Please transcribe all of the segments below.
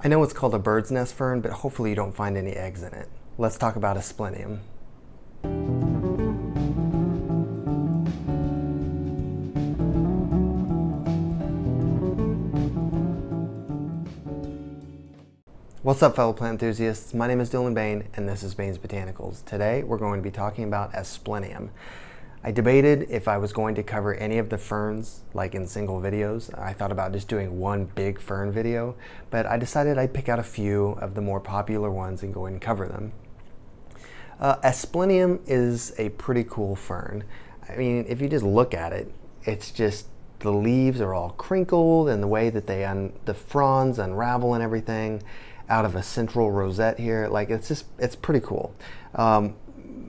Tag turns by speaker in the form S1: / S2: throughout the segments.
S1: I know it's called a bird's nest fern, but hopefully you don't find any eggs in it. Let's talk about Asplenium. What's up, fellow plant enthusiasts? My name is Dylan Bain, and this is Bain's Botanicals. Today, we're going to be talking about Asplenium. I debated if I was going to cover any of the ferns, like in single videos. I thought about just doing one big fern video, but I decided I'd pick out a few of the more popular ones and go ahead and cover them. Asplenium is a pretty cool fern. I mean, if you just look at it, it's just the leaves are all crinkled, and the way that the fronds unravel and everything out of a central rosette here, like it's pretty cool.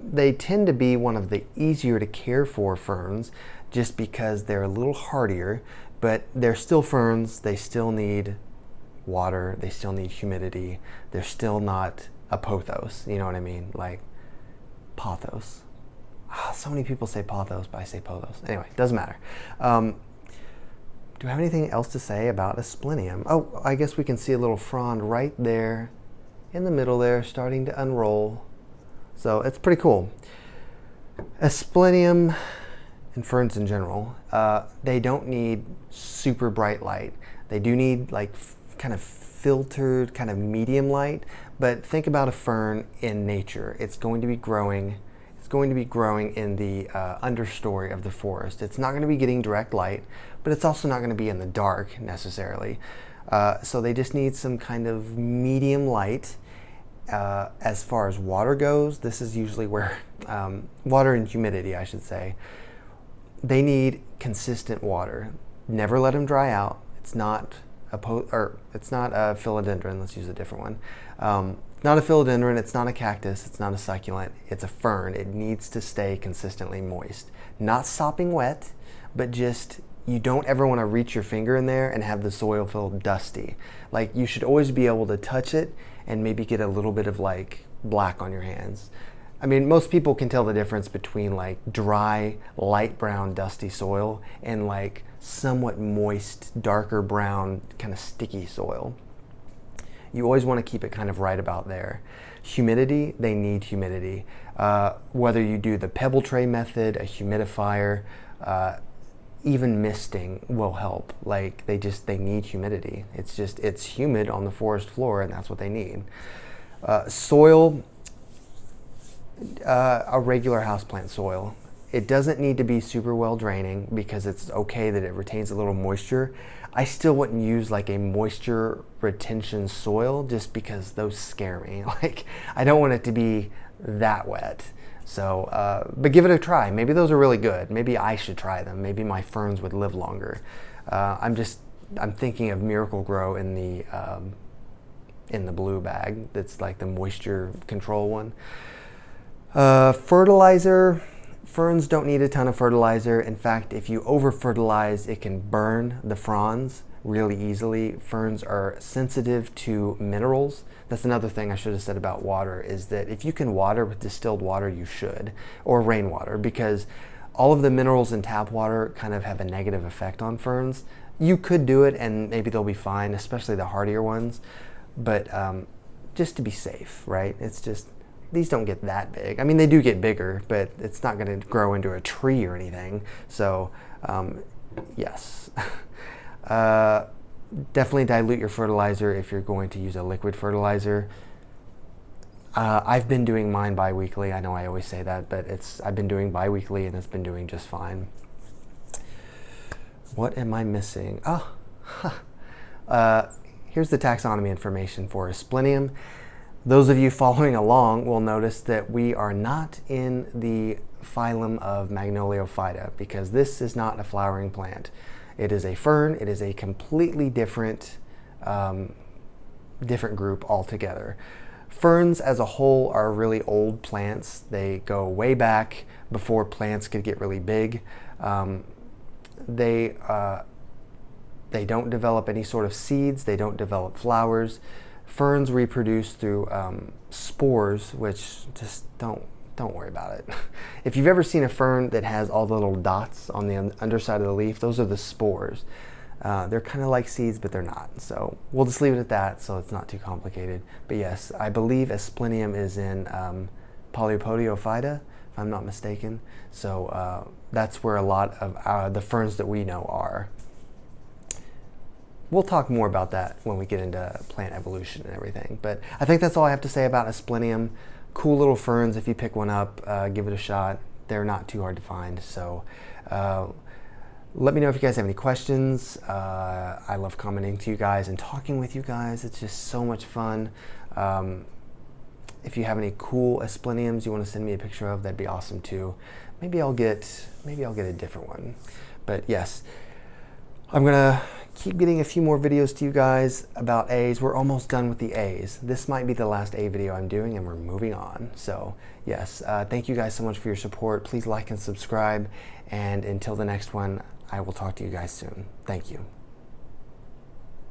S1: They tend to be one of the easier to care for ferns just because they're a little hardier, but they're still ferns. They still need water, they still need humidity. They're still not a pothos, you know what I mean? Like pothos. So many people say pothos, but I say pothos. Anyway, doesn't matter. Do I have anything else to say about Asplenium? Oh, I guess we can see a little frond right there in the middle there starting to unroll. So it's pretty cool. Asplenium and ferns in general, they don't need super bright light. They do need like kind of filtered, kind of medium light, but think about a fern in nature. It's going to be growing. It's going to be growing in the understory of the forest. It's not going to be getting direct light, but it's also not going to be in the dark necessarily. So they just need some kind of medium light. As far as water goes, this is usually where water and humidity, I should say. They need consistent water. Never let them dry out. It's not a philodendron. Let's use a different one. Not a philodendron. It's not a cactus. It's not a succulent. It's a fern. It needs to stay consistently moist. Not sopping wet, but just you don't ever want to reach your finger in there and have the soil feel dusty. Like you should always be able to touch it and maybe get a little bit of like black on your hands. I mean, most people can tell the difference between like dry, light brown, dusty soil and like somewhat moist, darker brown, kind of sticky soil. You always want to keep it kind of right about there. Humidity, they need humidity. Whether you do the pebble tray method, a humidifier, even misting will help. Like they need humidity. It's humid on the forest floor, and that's what they need. Soil, a regular houseplant soil. It doesn't need to be super well draining because it's okay that it retains a little moisture. I still wouldn't use like a moisture retention soil just because those scare me. Like I don't want it to be that wet. So, but give it a try. Maybe those are really good. Maybe I should try them. Maybe my ferns would live longer. I'm thinking of Miracle Grow in the blue bag. That's like the moisture control one. Fertilizer. Ferns don't need a ton of fertilizer. In fact, if you over fertilize, it can burn the fronds really easily. Ferns are sensitive to minerals. That's another thing I should have said about water, is that if you can water with distilled water, you should, or rainwater, because all of the minerals in tap water kind of have a negative effect on ferns. You could do it and maybe they'll be fine, especially the hardier ones, but just to be safe, right? It's just, these don't get that big. I mean, they do get bigger, but it's not going to grow into a tree or anything. So, yes. Definitely dilute your fertilizer if you're going to use a liquid fertilizer. I've been doing mine bi-weekly. I know I always say that, but I've been doing bi-weekly and it's been doing just fine. What am I missing? Here's the taxonomy information for Asplenium. Those of you following along will notice that we are not in the phylum of Magnoliophyta because this is not a flowering plant. It is a fern. It is a completely different group altogether. Ferns as a whole are really old plants. They go way back before plants could get really big. They don't develop any sort of seeds. They don't develop flowers. Ferns reproduce through spores, which just don't worry about it. If you've ever seen a fern that has all the little dots on the underside of the leaf, those are the spores. They're kind of like seeds, but they're not. So we'll just leave it at that so it's not too complicated. But yes, I believe Asplenium is in Polypodiophyta, if I'm not mistaken. So that's where a lot of the ferns that we know are. We'll talk more about that when we get into plant evolution and everything. But I think that's all I have to say about Asplenium. Cool little ferns. If you pick one up, give it a shot. They're not too hard to find. So let me know if you guys have any questions. I love commenting to you guys and talking with you guys. It's just so much fun. If you have any cool Aspleniums you want to send me a picture of, that'd be awesome too. Maybe I'll get a different one. But yes, I'm gonna keep getting a few more videos to you guys about A's. We're almost done with the A's. This might be the last A video I'm doing, and we're moving on. So yes, thank you guys so much for your support. Please like and subscribe. And until the next one, I will talk to you guys soon. Thank you.